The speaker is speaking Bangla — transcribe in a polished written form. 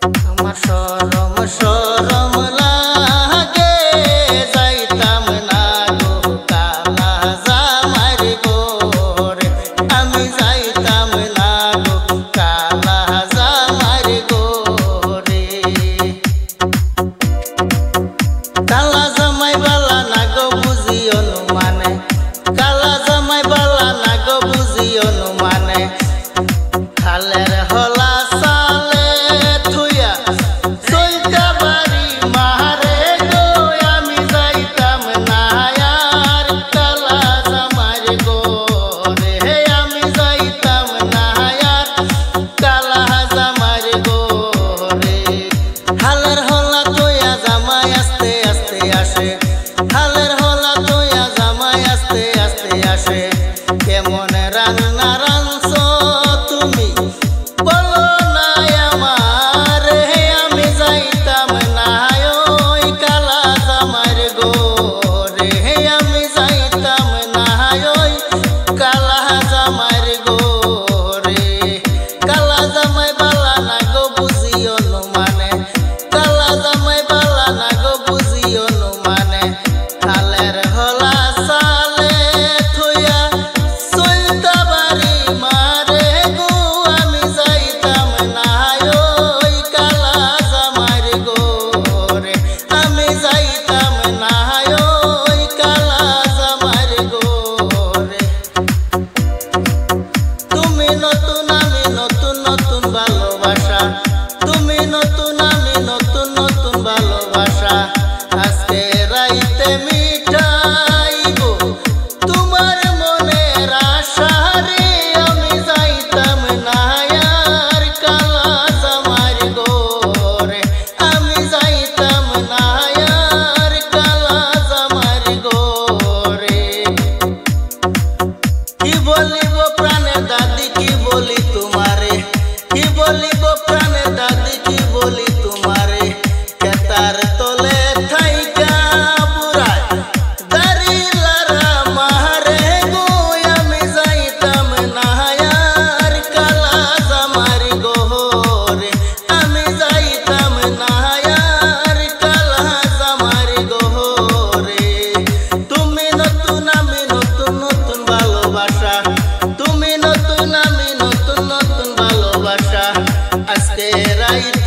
আমার শরম শরম লাগে যাইতাম না গো কালা জামাইর গোরে, আমি যাইতাম না গো কালা জামাইর গোরে। কালা জামাই বালা না গো বুঝিও মানে, কালা জামাই বালা না গো বুঝিও মানে, খালের হলা সালে থুইয়া চলতা বাড়ি মারে গো, আমি যাইতাম না আর কালা জামাইর গোরে, আমি যাইতাম না আর কালা জামাইর গোরে। হালের হলা থুইয়া জামাই আস্তে আস্তে আসে, হালের হলা থুইয়া জামাই আস্তে আস্তে আসে, কেমন রান্না রাঁধছো তুমি বলো না আমার, আমি যাইতাম না ওই কালা জামাইর গোরে, আমি যাইতাম না ওই কালা জামাইর গোরে। কালা জামাই বালা না গো বুঝিও মানে, কালা জামাই বালা না গো বুঝিও মানে, হালের হলা সালে থুইয়া চলতা বাড়ি মারে গো, আমি যাইতাম না ওই কালা জামাইর গোরে, আমি যাইতাম না ওই কালা জামাইর গোরে। তুমি নতুন আমি নতুন নতুন ভালোবাসা, তুমি নতুন আমি নতুন নতুন ভালোবাসা, আজকে রাইতে মিটাইব তোমার মনের আশা রে, আমি যাইতাম না আর কালা জামাইর গোরে, আমি যাইতাম না আর কালা জামাইর গোরে। কি বলিব প্রাণের দাদি কি বলি তোমারে, কি বলিব প্রাণের দাদি কি বলি তোমারে, কেতার তলে থাইকা বুড়ায় দাড়ি লারা মারে গো, আমি যাইতাম না আর কালা জামাইর গোরে, আমি যাইতাম না আর কালা জামাইর গোরে। তুমি নতুন আমি নতুন নতুন ভালোবাসা, তুমি নতুন আমি নতুন নতুন ভালোবাসা, আজকে রাইতে